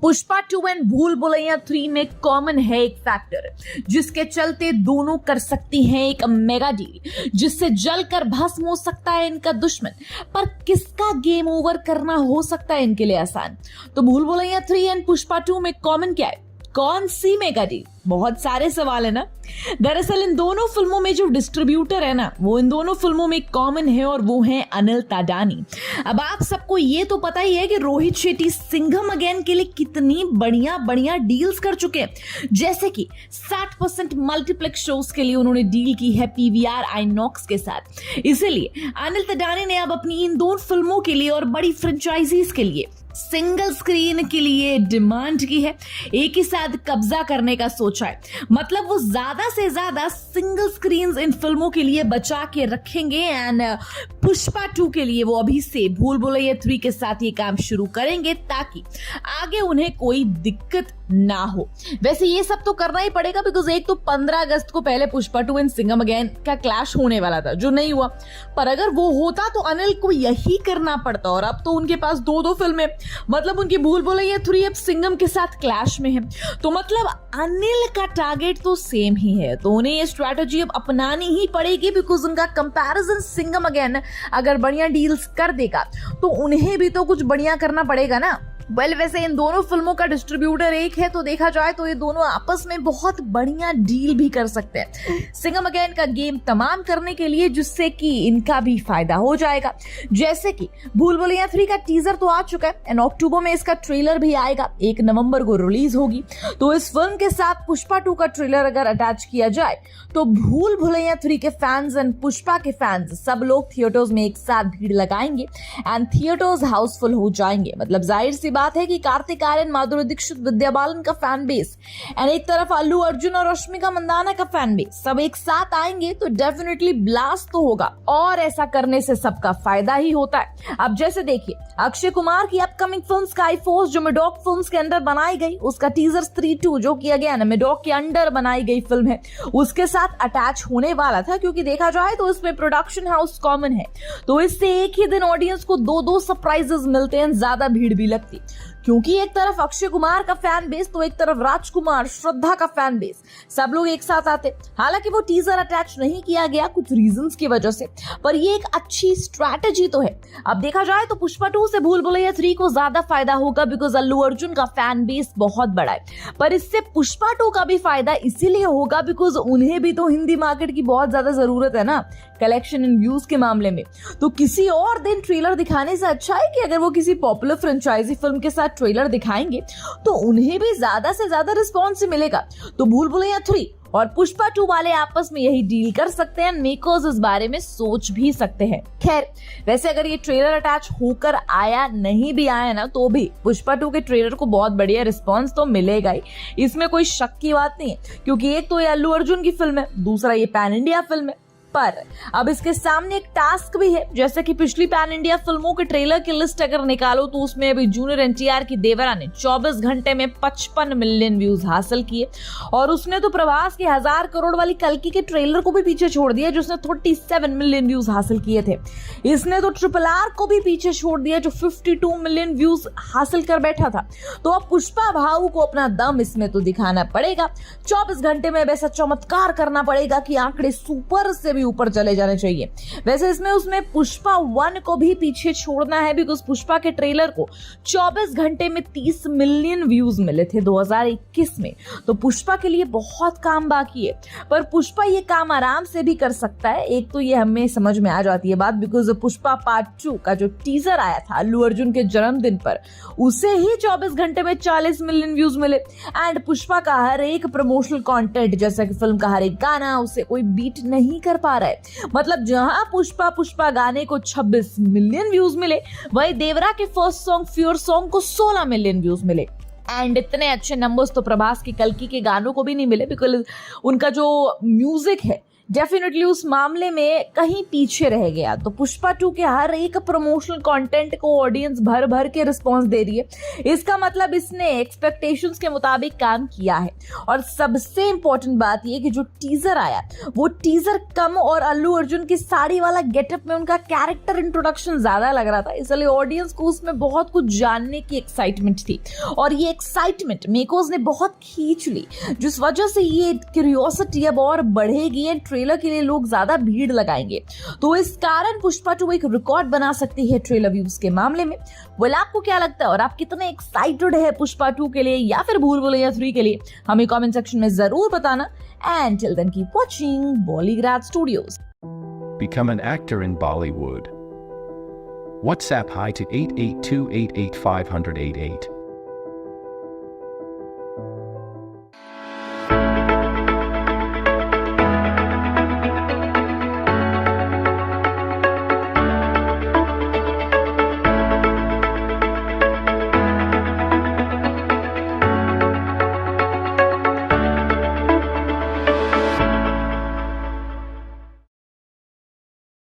Pushpa 2 and भूल भुलैया 3 में common है एक फैक्टर जिसके चलते दोनों कर सकती हैं एक मेगा डील जिससे जलकर भस्म हो सकता है इनका दुश्मन। पर किसका गेम ओवर करना हो सकता है इनके लिए आसान? तो भूल भुलैया 3 एंड पुष्पा 2 में कॉमन क्या है? कौन सी मेगा डील? बहुत सारे सवाल है ना। दरअसल इन दोनों फिल्मों में जो डिस्ट्रीब्यूटर है ना, वो इन दोनों फिल्मों में कॉमन है और वो है अनिल ताडानी। अब आप सबको ये तो पता ही है कि रोहित शेट्टी सिंघम अगेन के लिए कितनी बढ़िया डील्स कर चुके हैं। जैसे कि 60% मल्टीप्लेक्स शोज के लिए उन्होंने डील की है पीवीआर आइनॉक्स के साथ। इसीलिए अनिल ताडानी ने अब अपनी इन दोनों फिल्मों के लिए और बड़ी फ्रेंचाइजीज के लिए सिंगल स्क्रीन के लिए डिमांड की है, एक ही साथ कब्जा करने का सोचा है। मतलब वो ज्यादा से ज्यादा सिंगल स्क्रीन्स इन फिल्मों के लिए बचा के रखेंगे एंड पुष्पा 2 के लिए वो अभी से भूल भुलैया 3 के साथ ये काम शुरू करेंगे ताकि आगे उन्हें कोई दिक्कत ना हो। वैसे ये सब तो करना ही पड़ेगा बिकॉज एक तो 15 अगस्त को पहले पुष्पा 2 एंड सिंघम अगेन का क्लैश होने वाला था जो नहीं हुआ। पर अगर वो होता तो अनिल को यही करना पड़ता और अब तो उनके पास दो फिल्में, मतलब उनकी भूल भुलैया 3 अब सिंघम के साथ क्लैश में है। तो मतलब अनिल का टारगेट तो सेम ही है, तो उन्हें ये स्ट्रैटेजी अब अपनानी ही पड़ेगी बिकॉज उनका कंपैरिजन सिंघम अगेन अगर बढ़िया डील्स कर देगा तो उन्हें भी तो कुछ बढ़िया करना पड़ेगा ना। वैसे इन दोनों फिल्मों का डिस्ट्रीब्यूटर एक है तो देखा जाए तो ये दोनों आपस में बहुत बढ़िया डील भी कर सकते हैं सिंघम अगेन का गेम तमाम करने के लिए, जिससे कि इनका भी फायदा हो जाएगा। जैसे कि भूल भुलैया 3 का टीजर तो आ चुका है एंड अक्टूबर में इसका ट्रेलर भी आएगा, 1 नवंबर को रिलीज होगी। तो इस फिल्म के साथ पुष्पा 2 का ट्रेलर अगर अटैच किया जाए तो भूल भुलैया 3 के फैंस एंड पुष्पा के फैंस सब लोग थिएटर्स में एक साथ भीड़ लगाएंगे एंड थिएटर्स हाउसफुल हो जाएंगे। मतलब जाहिर सी बात है कि कार्तिक आर्यन, माधुरी दीक्षित, विद्या बालन का फैन बेस एंड एक तरफ अल्लू अर्जुन और रश्मिका मंदाना का फैन बेस सब एक साथ आएंगे तो डेफिनेटली ब्लास्ट तो होगा और ऐसा करने से सबका फायदा ही होता है। अब जैसे देखिए अक्षय कुमार की अपकमिंग फिल्म स्काई फोर्स जो मेडॉक फिल्म्स के अंदर बनाई गई, उसका टीजर स्त्री 2 जो कि अगेन मेडॉक के अंडर बनाई गई फिल्म है उसके साथ अटैच होने वाला था, क्योंकि देखा जाए तो इसमें प्रोडक्शन हाउस कॉमन है तो इससे एक ही दिन ऑडियंस को दो सरप्राइजेस मिलते हैं, ज्यादा भीड़ भी लगती क्योंकि एक तरफ अक्षय कुमार का फैन बेस तो एक तरफ राजकुमार, श्रद्धा का फैन बेस, सब लोग एक साथ आते। हालांकि वो टीजर अटैच नहीं किया गया कुछ रीजंस की वजह से, पर ये एक अच्छी स्ट्रैटेजी तो है। अब देखा जाए तो पुष्पा 2 से भूल भुलैया 3 को ज्यादा फायदा होगा बिकॉज अल्लू अर्जुन का फैन बेस बहुत बड़ा है, पर इससे पुष्पा 2 का भी फायदा इसीलिए होगा बिकॉज उन्हें भी तो हिंदी मार्केट की बहुत ज्यादा जरूरत है ना कलेक्शन एंड व्यूज के मामले में। तो किसी और दिन ट्रेलर दिखाने से अच्छा है कि अगर वो किसी पॉपुलर फ्रेंचाइजी फिल्म के साथ ट्रेलर दिखाएंगे तो उन्हें भी ज्यादा से ज्यादा रिस्पॉन्स मिलेगा। तो भूल भुलैया 3 और पुष्पा 2 वाले आपस में यही डील कर सकते हैं, मेकर्स इस बारे में सोच भी सकते हैं। खैर वैसे अगर ये ट्रेलर अटैच होकर आया नहीं भी आया ना तो भी पुष्पा 2 के ट्रेलर को बहुत बढ़िया रिस्पॉन्स तो मिलेगा ही, इसमें कोई शक की बात नहीं है, क्योंकि एक तो ये अल्लू अर्जुन की फिल्म है, दूसरा ये पैन इंडिया फिल्म है। पर अब इसके सामने एक टास्क भी है, जैसे कि पिछली पैन इंडिया फिल्मों के ट्रेलर की लिस्ट अगर निकालो तो उसमें अभी जूनियर एनटीआर की देवरा ने 24 घंटे में 55 मिलियन व्यूज हासिल किए और उसने तो प्रभास के 1000 करोड़ वाली कल्कि के ट्रेलर को भी पीछे छोड़ दिया जिसने 37 मिलियन व्यूज हासिल किए थे। इसने तो RRR को भी पीछे छोड़ दिया जो 52 मिलियन व्यूज हासिल कर बैठा था। तो अब पुष्पा भाऊ को अपना दम इसमें तो दिखाना पड़ेगा, 24 घंटे में वैसा चमत्कार करना पड़ेगा कि आंकड़े सुपर से ऊपर चले जाने चाहिए। वैसे इसमें उसमें पुष्पा 1 को भी पीछे छोड़ना है बिकॉज पुष्पा के ट्रेलर को 24 घंटे में 30 मिलियन व्यूज मिले थे 2021 में। तो पुष्पा के लिए बहुत काम बाकी है, पर पुष्पा ये काम आराम से भी कर सकता है। एक तो ये हमें समझ में आ जाती है बात बिकॉज पुष्पा पार्ट 2 का जो टीजर आया था अल्लू अर्जुन के जन्मदिन पर, उसे ही 24 घंटे में 40 मिलियन व्यूज मिले एंड पुष्पा का हर एक प्रमोशनल कंटेंट जैसा कि फिल्म का हर एक गाना उसे कोई बीट नहीं कर पा रहा है। मतलब जहां पुष्पा गाने को 26 मिलियन व्यूज मिले, वही देवरा के फर्स्ट सॉन्ग फ्योर सॉन्ग को 16 मिलियन व्यूज मिले एंड इतने अच्छे नंबर्स तो प्रभास की कल्कि के गानों को भी नहीं मिले बिकॉज उनका जो म्यूजिक है डेफिनेटली उस मामले में कहीं पीछे रह गया। तो पुष्पा 2 के हर एक प्रमोशनल कंटेंट को ऑडियंस भर भर के रिस्पॉन्स दे रही है। इसका मतलब इसने एक्सपेक्टेशंस के मुताबिक काम किया है। और सबसे इंपॉर्टेंट बात यह कि जो टीजर आया वो टीजर कम और अल्लू अर्जुन की साड़ी वाला गेटअप में उनका कैरेक्टर इंट्रोडक्शन ज्यादा लग रहा था, इसलिए ऑडियंस को उसमें बहुत कुछ जानने की एक्साइटमेंट थी। और ये एक्साइटमेंट मेकर्स ने बहुत खींच ली, जिस वजह से ये क्यूरियोसिटी अब और बढ़ेगी एंड ट्रेलर के लिए लोग ज्यादा भीड़ लगाएंगे। तो इस कारण पुष्पा 2 एक रिकॉर्ड बना सकती है ट्रेलर व्यूज के मामले में। वेल, आपको क्या लगता है और आप कितने एक्साइटेड है पुष्पा 2 के लिए या फिर भूल भुलैया 3 के लिए, हमें कमेंट सेक्शन में जरूर बताना। And till then keep watching Bollygrad Studios. Become an actor in Bollywood. WhatsApp hi to 88288 588.